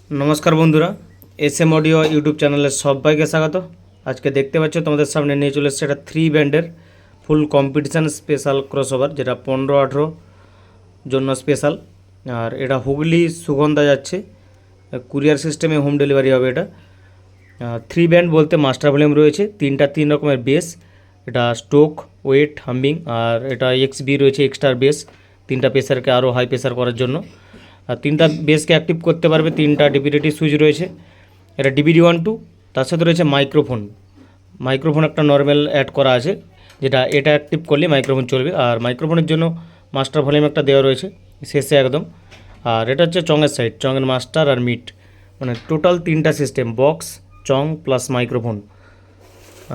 नमस्कार बंधुरा S M audio YouTube channel सबाइके स्वागत। आज के देखते पाচ্ছ তোমাদের সামনে নিয়ে চলে এসেছে এটা 3 ব্যান্ডের ফুল কম্পিটিশন স্পেশাল ক্রসওভার যেটা 15-18 জন্য স্পেশাল। আর এটা হুগলি সুগন্ধা যাচ্ছে, কুরিয়ার সিস্টেমে হোম ডেলিভারি হবে। এটা 3 ব্যান্ড বলতে মাস্টার ভলিউম রয়েছে, তিনটা তিন রকমের বেস, এটা স্টোক, ওয়েট, হাম্বিং, আর এটা এক্সবি রয়েছে এক্সট্রা বেস, তিনটা প্রেসারকে আরও হাই প্রেসার করার জন্য। আর তিনটা বেসকে অ্যাক্টিভ করতে পারবে, তিনটা ডিপিডিটি সুইচ রয়েছে। এটা ডিবিডি 1-2, তার সাথে রয়েছে মাইক্রোফোন একটা নর্মাল অ্যাড করা আছে, যেটা এটা অ্যাক্টিভ করলে মাইক্রোফোন চলবে। আর মাইক্রোফোনের জন্য মাস্টার ভলিউম একটা দেওয়া রয়েছে শেষে একদম। আর এটা হচ্ছে চঙের সাইড, চঙের মাস্টার আর মিট, মানে টোটাল তিনটা সিস্টেম, বক্স, চং প্লাস মাইক্রোফোন।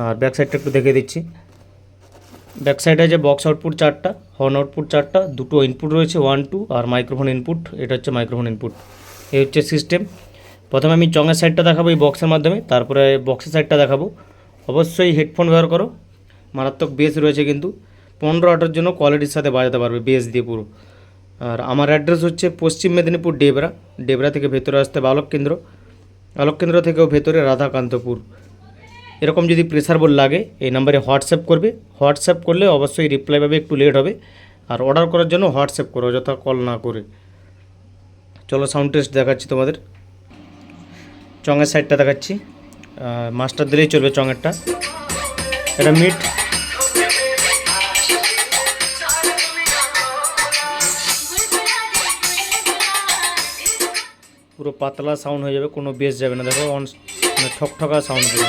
আর ব্যাক সাইডটা একটু দেখে দিচ্ছি। ব্যাক সাইডে যে বক্স আউটপুট 4টা, হর্ন আউটপুট 4টা, দুটো ইনপুট রয়েছে 1-2, আর মাইক্রোফোন ইনপুট, এটা হচ্ছে মাইক্রোফোন ইনপুট। এই হচ্ছে সিস্টেম। প্রথমে আমি চঙের সাইডটা দেখাবো এই বক্সের মাধ্যমে, তারপরে বক্সের সাইডটা দেখাবো। অবশ্যই হেডফোন ব্যবহার করো, মারাত্মক বেস রয়েছে কিন্তু 15-18 জন্য কোয়ালিটির সাথে বাজাতে পারবে বেস দিয়ে পুরো। আর আমার অ্যাড্রেস হচ্ছে পশ্চিম মেদিনীপুর ডেবরা থেকে ভেতরে আসতে আলোক কেন্দ্র থেকেও ভেতরে রাধাকান্তপুর। এরকম যদি প্রেসার বোর্ড লাগে এই নাম্বারে হোয়াটসঅ্যাপ করবে, হোয়াটসঅ্যাপ করলে অবশ্যই রিপ্লাই পাবে, একটু লেট হবে। আর অর্ডার করার জন্য হোয়াটসঅ্যাপ করো, অযথা কল না করে। চলো সাউন্ড টেস্ট দেখাচ্ছি তোমাদের। চঙের সাইডটা দেখাচ্ছি, মাস্টার দিলেই চলবে চঙেরটা। এটা মিট, পুরো পাতলা সাউন্ড হয়ে যাবে, কোনো বেস যাবে না। দেখো ঠকঠকা সাউন্ড পুরো।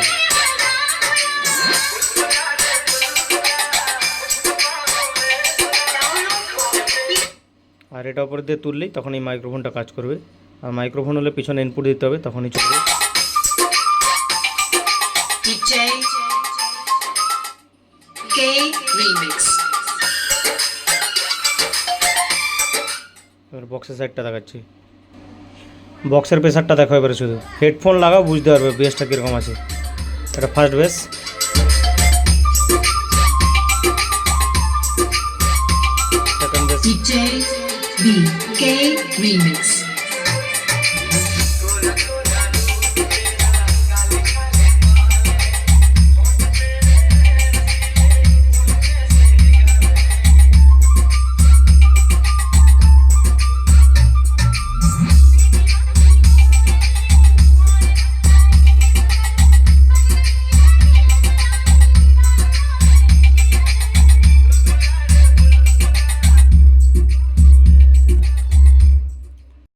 আর এটা উপর দিয়ে তুললেই তখন এই মাইক্রোফোনটা কাজ করবে। আর মাইক্রোফোন হলে পিছনে ইনপুট দিতে হবে, তখনই চলবে। এবার বক্সের সাইডটা দেখাচ্ছি, বক্সের প্রেসারটা দেখো এবারে। শুধু হেডফোন লাগাও, বুঝতে পারবে বেসটা কীরকম আছে। এটা ফার্স্ট বেস, সেকেন্ড বেস,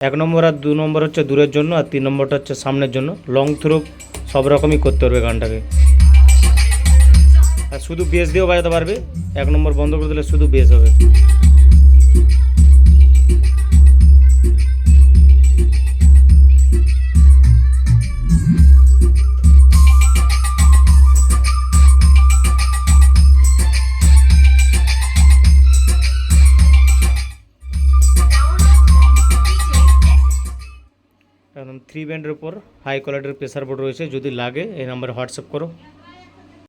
এক নম্বর আর 2 নম্বর হচ্ছে দূরের জন্য, আর 3 নম্বরটা হচ্ছে সামনের জন্য। লং থ্রো সব রকমই করতে পারবে গানটাকে। আর শুধু বেস দিয়েও বাজাতে পারবে, 1 নম্বর বন্ধ করে দিলে শুধু বেস হবে। একদম 3 ব্যান্ডের উপর হাই কোয়ালিটির প্রেসার বোর্ড রয়েছে, যদি লাগে এই নাম্বারে হোয়াটসঅ্যাপ করো।